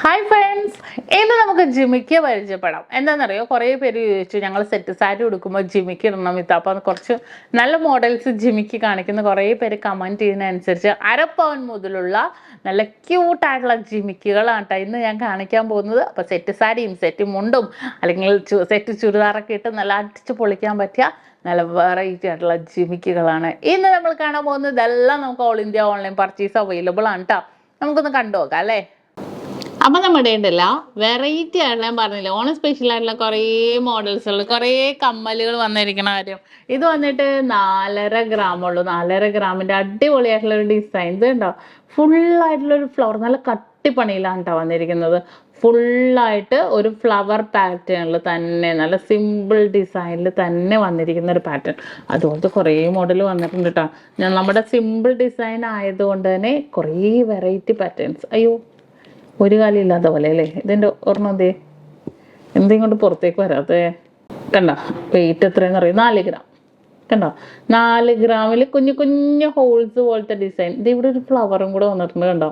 Hi friends, ഇന്ന് നമുക്ക് ജിമിക്കിയെ പരിചയപ്പെടാം. എന്താണെന്നറിയോ, കുറേ പേര് ചോദിച്ചു ഞങ്ങൾ സെറ്റ് സാരി ഉടുക്കുമ്പോൾ ജിമിക്കി ഇടണം ഇത്ത. അപ്പോൾ കുറച്ച് നല്ല മോഡൽസ് ജിമിക്കി കാണിക്കുന്ന കുറേ പേര് കമൻറ്റ് ചെയ്യുന്നതനുസരിച്ച് അരപ്പവൻ മുതലുള്ള നല്ല ക്യൂട്ടായിട്ടുള്ള ജിമിക്കികളാണ് കേട്ടോ ഇന്ന് ഞാൻ കാണിക്കാൻ പോകുന്നത്. അപ്പോൾ സെറ്റ് സാരിയും സെറ്റ് മുണ്ടും അല്ലെങ്കിൽ സെറ്റ് ചുരിദാറൊക്കെ ഇട്ട് നല്ല അടിച്ച് പൊളിക്കാൻ പറ്റിയ നല്ല വെറൈറ്റി ആയിട്ടുള്ള ജിമിക്കികളാണ് ഇന്ന് നമ്മൾ കാണാൻ പോകുന്നത്. ഇതെല്ലാം നമുക്ക് all India online purchase available ആണ് കേട്ടോ. നമുക്കൊന്ന് കണ്ടു നോക്കാം അല്ലേ. അപ്പം നമ്മുടെ ഉണ്ടല്ല വെറൈറ്റി ആയിട്ടുള്ള, ഞാൻ പറഞ്ഞില്ല ഓണം സ്പെഷ്യൽ ആയിട്ടുള്ള കുറേ മോഡൽസുകൾ, കുറേ കമ്മലുകൾ വന്നിരിക്കണ കാര്യം. ഇത് വന്നിട്ട് 4.5 ഗ്രാമുള്ളൂ. 4.5 ഗ്രാമിൻ്റെ അടിപൊളിയായിട്ടുള്ള ഒരു ഡിസൈൻ. ഇത് ഉണ്ടോ, ഫുള്ളായിട്ടുള്ളൊരു ഫ്ലവർ, നല്ല കട്ടിപ്പണിയിലാണ് കേട്ടോ വന്നിരിക്കുന്നത്. ഫുള്ളായിട്ട് ഒരു ഫ്ലവർ പാറ്റേണിൽ തന്നെ, നല്ല സിമ്പിൾ ഡിസൈനിൽ തന്നെ വന്നിരിക്കുന്ന ഒരു പാറ്റേൺ. അതുപോലത്തെ കുറേ മോഡൽ വന്നിട്ടുണ്ട് കേട്ടോ. നമ്മുടെ സിമ്പിൾ ഡിസൈൻ ആയതുകൊണ്ട് തന്നെ കുറേ വെറൈറ്റി പാറ്റേൺസ്. അയ്യോ, ഒരു കാലം ഇല്ലാത്ത പോലെ അല്ലേ. ഇതിൻ്റെ ഒരെണ്ണം എന്തേ എന്തെങ്കിലും കൊണ്ട് പുറത്തേക്ക് വരാത്തേ. കണ്ടോ വെയിറ്റ് എത്രയെന്ന് അറിയാം, 4 ഗ്രാം. കണ്ടോ 4 ഗ്രാമിൽ കുഞ്ഞു കുഞ്ഞു ഹോൾസ് പോലത്തെ ഡിസൈൻ. ഇത് ഇവിടെ ഒരു ഫ്ലവറും കൂടെ വന്നിട്ടുണ്ട്. കണ്ടോ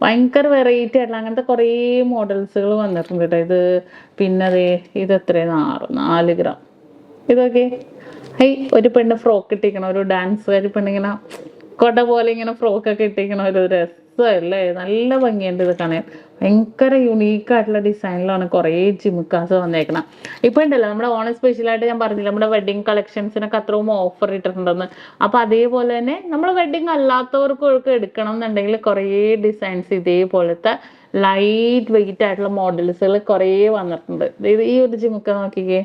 ഭയങ്കര വെറൈറ്റി ആയിട്ടുള്ള അങ്ങനത്തെ കുറേ മോഡൽസുകൾ വന്നിട്ടുണ്ട് കേട്ടോ. ഇത് പിന്നെ അതേ ഇത് എത്രയാണ്, 4 ഗ്രാം. ഇതൊക്കെ ഒരു പെണ്ണ് ഫ്രോക്ക് ഇട്ടിരിക്കണം, ഒരു ഡാൻസുകാരി പെണ്ണിങ്ങനെ കൊട പോലെ ഇങ്ങനെ ഫ്രോക്കൊക്കെ ഇട്ടിരിക്കണം. ഒരു രസമല്ലേ, നല്ല ഭംഗിയുണ്ട് ഇത് കാണാൻ. ഭയങ്കര യുണീക്കായിട്ടുള്ള ഡിസൈനിലാണ് കുറേ ജിമിക്കാസ് വന്നേക്കണം. ഇപ്പം ഉണ്ടല്ലോ നമ്മുടെ ഓണം സ്പെഷ്യലായിട്ട് ഞാൻ പറഞ്ഞില്ല, നമ്മുടെ വെഡ്ഡിങ് കളക്ഷൻസിനൊക്കെ അത്രയും ഓഫർ ഇട്ടിട്ടുണ്ടെന്ന്. അപ്പം അതേപോലെ തന്നെ നമ്മൾ വെഡ്ഡിങ് അല്ലാത്തവർക്കൊക്കെ എടുക്കണം എന്നുണ്ടെങ്കിൽ കുറേ ഡിസൈൻസ് ഇതേപോലത്തെ ലൈറ്റ് വെയിറ്റ് ആയിട്ടുള്ള മോഡൽസുകൾ കുറേ വന്നിട്ടുണ്ട്. ഇത് ഈ ഒരു ജിമിക്ക നോക്കിക്കേ,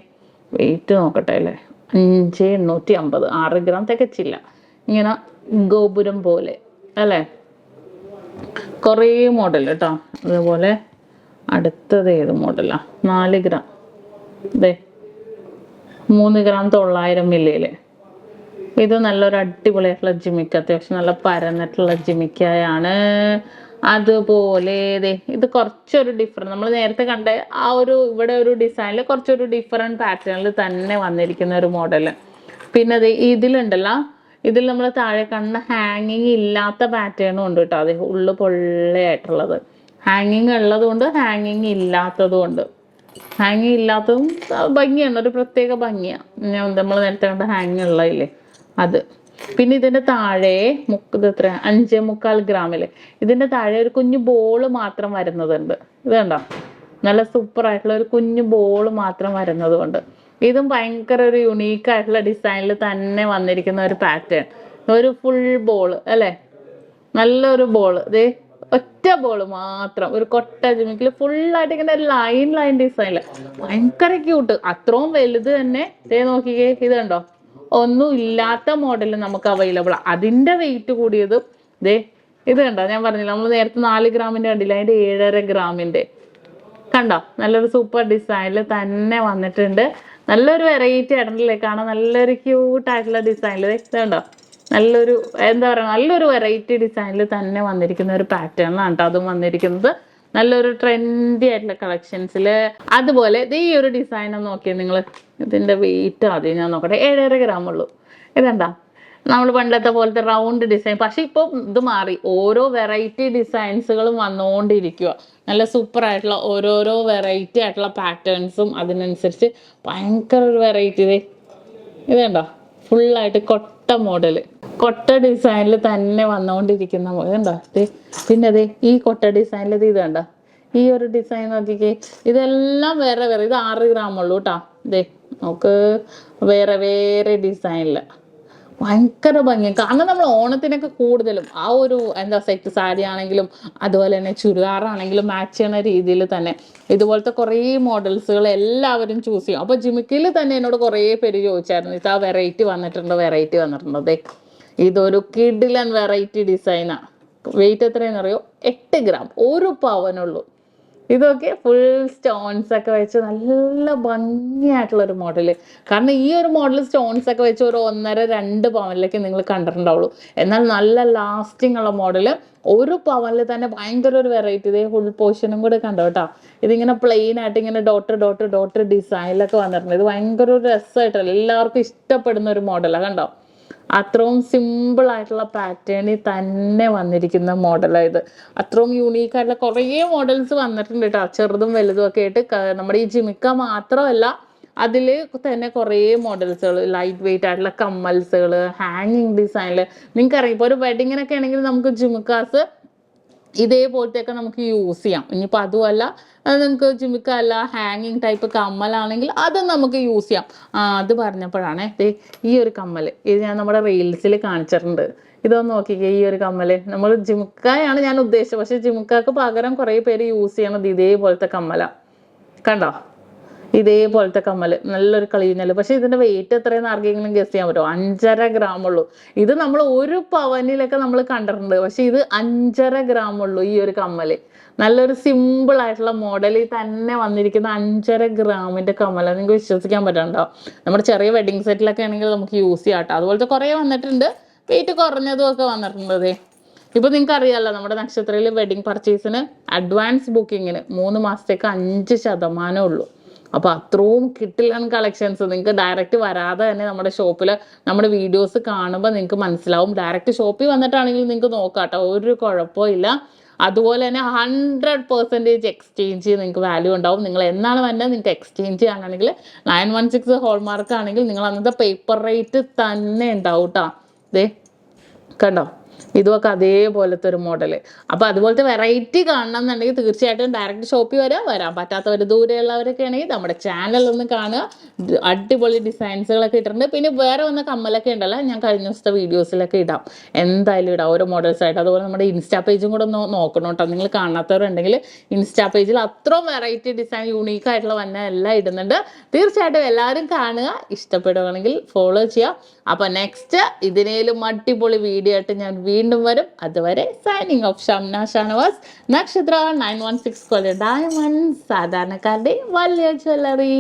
വെയിറ്റ് നോക്കട്ടെ അല്ലേ, 5,850, 6 ഗ്രാം തികച്ചില്ല. ഇങ്ങനെ ഗോപുരം പോലെ അല്ലേ, കുറേ മോഡൽ കേട്ടോ. അതുപോലെ അടുത്തത് ഏത് മോഡലാ, 4 ഗ്രാം. ഇതേ 3 ഗ്രാം 900 മില്ലിയില്. ഇത് നല്ലൊരു അടിപൊളിയായിട്ടുള്ള ജിമിക്ക, അത്യാവശ്യം നല്ല പരന്നിട്ടുള്ള ജിമിക്കയാണ്. അതുപോലെ ഇത് കുറച്ചൊരു ഡിഫറെൻറ്റ്, നമ്മൾ നേരത്തെ കണ്ട ആ ഒരു ഇവിടെ ഒരു ഡിസൈനിൽ കുറച്ചൊരു ഡിഫറെൻറ്റ് പാറ്റേണിൽ തന്നെ വന്നിരിക്കുന്ന ഒരു മോഡൽ. പിന്നെ അത് ഇതിലുണ്ടല്ലോ, ഇതിൽ നമ്മൾ താഴെ കണ്ട ഹാങ്ങിങ് ഇല്ലാത്ത പാറ്റേണും ഉണ്ട് കേട്ടോ. അത് ഉള്ളു പൊള്ളയായിട്ടുള്ളത്. ഹാങ്ങിങ് ഉള്ളത് കൊണ്ട് ഹാങ്ങിങ് ഇല്ലാത്തതും ഉണ്ട്. ഹാങ്ങിങ് ഇല്ലാത്തതും ഭംഗിയാണ്, ഒരു പ്രത്യേക ഭംഗിയാണ്. നമ്മൾ നേരത്തെ കണ്ട ഹാങ്ങിങ് ഉള്ളതില്ലേ അത്. പിന്നെ ഇതിൻ്റെ താഴെ ഇത് എത്ര, 5.25 ഗ്രാമില് ഇതിൻ്റെ താഴെ ഒരു കുഞ്ഞു ബോള് മാത്രം വരുന്നതുണ്ട്. ഇത് കണ്ടോ, നല്ല സൂപ്പറായിട്ടുള്ള ഒരു കുഞ്ഞു ബോള് മാത്രം വരുന്നത് കൊണ്ട് ഇതും ഭയങ്കര ഒരു യുണീക്കായിട്ടുള്ള ഡിസൈനിൽ തന്നെ വന്നിരിക്കുന്ന ഒരു പാറ്റേൺ. ഒരു ഫുൾ ബോൾ അല്ലേ, നല്ലൊരു ബോൾ. ഇതേ ഒറ്റ ബോൾ മാത്രം, ഒരു കൊട്ട ജിമിക്കിൽ ഫുള്ളായിട്ട് ഇങ്ങനെ ലൈൻ ഡിസൈനിൽ ഭയങ്കര ക്യൂട്ട്. അത്രയും വലുത് തന്നെ. ഇതേ നോക്കിക്കേ, ഇത് കണ്ടോ, ഒന്നും ഇല്ലാത്ത മോഡൽ നമുക്ക് അവൈലബിൾ. അതിൻ്റെ വെയിറ്റ് കൂടിയത് ദേ ഇത് കണ്ടോ, ഞാൻ പറഞ്ഞില്ല നമ്മൾ നേരത്തെ 4 ഗ്രാമിൻ്റെ കണ്ടില്ല, അതിൻ്റെ 7.5 ഗ്രാമിൻ്റെ കണ്ടോ. നല്ലൊരു സൂപ്പർ ഡിസൈനിൽ തന്നെ വന്നിട്ടുണ്ട്. നല്ലൊരു വെറൈറ്റി ആയിട്ടുണ്ടല്ലേ കാണാൻ, നല്ലൊരു ക്യൂട്ടായിട്ടുള്ള ഡിസൈനിൽ. ഇത് കണ്ടോ, നല്ലൊരു എന്താ പറയുക, നല്ലൊരു വെറൈറ്റി ഡിസൈനിൽ തന്നെ വന്നിരിക്കുന്ന ഒരു പാറ്റേണിലാണ് കേട്ടോ അതും വന്നിരിക്കുന്നത്. നല്ലൊരു ട്രെൻഡി ആയിട്ടുള്ള കളക്ഷൻസിൽ. അതുപോലെ ഈ ഒരു ഡിസൈൻ ഒന്ന് നോക്കിയാൽ നിങ്ങൾ, ഇതിൻ്റെ വെയിറ്റ് ആദ്യം ഞാൻ നോക്കട്ടെ, 7.5 ഗ്രാമുള്ളൂ. ഇതെന്താ നമ്മൾ പണ്ടത്തെ പോലത്തെ റൗണ്ട് ഡിസൈൻ. പക്ഷെ ഇപ്പം ഇത് മാറി, ഓരോ വെറൈറ്റി ഡിസൈൻസുകളും വന്നുകൊണ്ടിരിക്കുക. നല്ല സൂപ്പറായിട്ടുള്ള ഓരോരോ വെറൈറ്റി ആയിട്ടുള്ള പാറ്റേൺസും അതിനനുസരിച്ച് ഭയങ്കര ഒരു വെറൈറ്റി. ഇതുണ്ടോ ഫുള്ളായിട്ട് കൊട്ട മോഡൽ, കൊട്ട ഡിസൈനിൽ തന്നെ വന്നുകൊണ്ടിരിക്കുന്ന ഇതുണ്ടോ. പിന്നെ അതെ ഈ കൊട്ട ഡിസൈനിൽ ഇത് കണ്ടോ, ഈ ഒരു ഡിസൈൻ നോക്കിക്കേ. ഇതെല്ലാം വേറെ വേറെ. ഇത് 6 ഗ്രാമുള്ളൂ കേട്ടോ. ഇതേ നമുക്ക് വേറെ വേറെ ഡിസൈനിൽ ഭയങ്കര ഭംഗി. കാരണം നമ്മൾ ഓണത്തിനൊക്കെ കൂടുതലും ആ ഒരു എന്താ സെറ്റ് സാരി ആണെങ്കിലും അതുപോലെ തന്നെ ചുരിദാറാണെങ്കിലും മാച്ച് ചെയ്യുന്ന രീതിയിൽ തന്നെ ഇതുപോലത്തെ കുറേ മോഡൽസുകൾ എല്ലാവരും ചൂസ് ചെയ്യും. അപ്പോൾ ജിമിക്കിയിൽ തന്നെ എന്നോട് കുറേ പേര് ചോദിച്ചായിരുന്നു, ഇത് ആ വെറൈറ്റി വന്നിട്ടുണ്ടോ. അതെ ഇതൊരു കിഡിലൻ വെറൈറ്റി ഡിസൈനാണ്. വെയിറ്റ് എത്രയാണെന്ന് അറിയോ, 8 ഗ്രാം, 1 പവനുള്ളൂ. ഇതൊക്കെ ഫുൾ സ്റ്റോൺസ് ഒക്കെ വെച്ച് നല്ല ഭംഗിയായിട്ടുള്ളൊരു മോഡല്. കാരണം ഈ ഒരു മോഡൽ സ്റ്റോൺസ് ഒക്കെ വെച്ച് ഒരു 1.5-2 പവനിലേക്ക് നിങ്ങൾ കണ്ടിട്ടുണ്ടാവുള്ളൂ. എന്നാൽ നല്ല ലാസ്റ്റിംഗ് ഉള്ള മോഡല് 1 പവനിൽ തന്നെ ഭയങ്കര ഒരു വെറൈറ്റി. ഇതേ ഫുൾ പോർഷനും കൂടെ കണ്ടോ കേട്ടോ. ഇതിങ്ങനെ പ്ലെയിൻ ആയിട്ട് ഇങ്ങനെ ഡോട്ട് ഡിസൈനിലൊക്കെ വന്നിട്ടുണ്ട്. ഇത് ഭയങ്കര ഒരു രസമായിട്ടല്ല, എല്ലാവർക്കും ഇഷ്ടപ്പെടുന്ന ഒരു മോഡലാണ്. കണ്ടോ അത്രയും സിമ്പിൾ ആയിട്ടുള്ള പാറ്റേണിൽ തന്നെ വന്നിരിക്കുന്ന മോഡലായത്. അത്രയും യൂണീക്ക് ആയിട്ടുള്ള കുറേ മോഡൽസ് വന്നിട്ടുണ്ട് കേട്ടോ, ചെറുതും വലുതും ഒക്കെ ആയിട്ട്. നമ്മുടെ ഈ ജിമിക്ക മാത്രമല്ല, അതിൽ തന്നെ കുറേ മോഡൽസുകൾ, ലൈറ്റ് വെയിറ്റ് ആയിട്ടുള്ള കമ്മൽസുകൾ, ഹാങ്ങിങ് ഡിസൈനിൽ. നിങ്ങൾക്കറിയാം ഇപ്പോൾ ഒരു വെഡിങ്ങിനൊക്കെ ആണെങ്കിൽ നമുക്ക് ജിമിക്കാസ് ഇതേപോലത്തെയൊക്കെ നമുക്ക് യൂസ് ചെയ്യാം. ഇനിയിപ്പോൾ അതുമല്ല, നിങ്ങൾക്ക് ജിമിക്ക അല്ല ഹാങ്ങിങ് ടൈപ്പ് കമ്മലാണെങ്കിൽ അത് നമുക്ക് യൂസ് ചെയ്യാം. അത് പറഞ്ഞപ്പോഴാണ് ഈ ഒരു കമ്മൽ, ഇത് ഞാൻ നമ്മുടെ റീൽസിൽ കാണിച്ചിട്ടുണ്ട്. ഇതൊന്ന് നോക്കിക്കേ, ഈ ഒരു കമ്മൽ നമ്മൾ ജിമിക്കയാണ് ഞാൻ ഉദ്ദേശിച്ചത്, പക്ഷെ ജിമിക്കക്ക് പകരം കുറേ പേര് യൂസ് ചെയ്യണത് ഇതേപോലത്തെ കമ്മല. കണ്ടോ, ഇതേപോലത്തെ കമ്മൽ, നല്ലൊരു കളീനല്. പക്ഷെ ഇതിന്റെ വെയിറ്റ് എത്രയെന്ന് ആർക്കെങ്കിലും ഗസ് ചെയ്യാൻ പറ്റുമോ? 5.5 gram ഉള്ളൂ. ഇത് നമ്മൾ 1 പവനിലൊക്കെ നമ്മൾ കണ്ടിട്ടുണ്ട്, പക്ഷെ ഇത് 5.5 gram ഉള്ളൂ ഈ ഒരു കമ്മല്. നല്ലൊരു സിമ്പിൾ ആയിട്ടുള്ള മോഡലിൽ തന്നെ വന്നിരിക്കുന്ന 5.5 ഗ്രാമിന്റെ കമ്മല. നിങ്ങൾക്ക് വിശ്വസിക്കാൻ പറ്റണ്ടോ? നമ്മുടെ ചെറിയ വെഡിങ് സെറ്റിലൊക്കെ ആണെങ്കിൽ നമുക്ക് യൂസ് ചെയ്യാം കേട്ടോ. അതുപോലത്തെ കുറേ വന്നിട്ടുണ്ട്, വെയിറ്റ് കുറഞ്ഞതും ഒക്കെ വന്നിട്ടുണ്ട്. ഇപ്പൊ നിങ്ങൾക്ക് അറിയാമല്ലോ, നമ്മുടെ നക്ഷത്രയിൽ വെഡിങ് പർച്ചേസിന് അഡ്വാൻസ് ബുക്കിങ്ങിന് 3 മാസത്തേക്ക് 5% ഉള്ളൂ. അപ്പോൾ അത്രയും കിട്ടില്ല കളക്ഷൻസ്. നിങ്ങൾക്ക് ഡയറക്റ്റ് വരാതെ തന്നെ നമ്മുടെ ഷോപ്പിൽ നമ്മുടെ വീഡിയോസ് കാണുമ്പോൾ നിങ്ങൾക്ക് മനസ്സിലാവും. ഡയറക്റ്റ് ഷോപ്പിൽ വന്നിട്ടാണെങ്കിൽ നിങ്ങൾക്ക് നോക്കാം കേട്ടോ, ഒരു കുഴപ്പമില്ല. അതുപോലെ തന്നെ 100% എക്സ്ചേഞ്ച് നിങ്ങൾക്ക് വാല്യൂ ഉണ്ടാവും. നിങ്ങൾ എന്നാണ് വന്നത് നിങ്ങൾക്ക് എക്സ്ചേഞ്ച് ചെയ്യാനാണെങ്കിൽ 916 ഹോൾമാർക്ക് ആണെങ്കിൽ നിങ്ങൾ അന്നത്തെ പേപ്പർ റേറ്റ് തന്നെ ഉണ്ടാവും കേട്ടോ. ദേ കണ്ടോ, ഇതുമൊക്കെ അതേപോലത്തെ ഒരു മോഡല്. അപ്പോൾ അതുപോലത്തെ വെറൈറ്റി കാണണം എന്നുണ്ടെങ്കിൽ തീർച്ചയായിട്ടും ഡയറക്റ്റ് ഷോപ്പിൽ വരാൻ പറ്റാത്തവർ ദൂരെയുള്ളവരൊക്കെ ആണെങ്കിൽ നമ്മുടെ ചാനലൊന്ന് കാണുക. അടിപൊളി ഡിസൈൻസുകളൊക്കെ ഇട്ടിട്ടുണ്ട്. പിന്നെ വേറെ വന്ന കമ്മലൊക്കെ ഉണ്ടല്ലോ, ഞാൻ കഴിഞ്ഞ ദിവസത്തെ വീഡിയോസിലൊക്കെ ഇടാം, എന്തായാലും ഇടാം ഓരോ മോഡൽസ് ആയിട്ട്. അതുപോലെ നമ്മുടെ ഇൻസ്റ്റാ പേജും കൂടെ ഒന്ന് നോക്കണം കേട്ടോ. നിങ്ങൾ കാണാത്തവരുണ്ടെങ്കിൽ ഇൻസ്റ്റാ പേജിൽ അത്രയും വെറൈറ്റി ഡിസൈൻ യൂണീക്ക് ആയിട്ടുള്ള വന്ന എല്ലാം ഇടുന്നുണ്ട്. തീർച്ചയായിട്ടും എല്ലാവരും കാണുക, ഇഷ്ടപ്പെടുകയാണെങ്കിൽ ഫോളോ ചെയ്യുക. അപ്പോൾ നെക്സ്റ്റ് ഇതിനേലും അടിപൊളി വീഡിയോ ആയിട്ട് ഞാൻ വീണ്ടും വരും. അതുവരെ സൈനിങ് ഓഫ് ഷംന ഷാനവാസ്, നക്ഷത്ര 916 ഡയമണ്ട്സ്, സാധാരണക്കാരുടെ വലിയ ജ്വല്ലറി.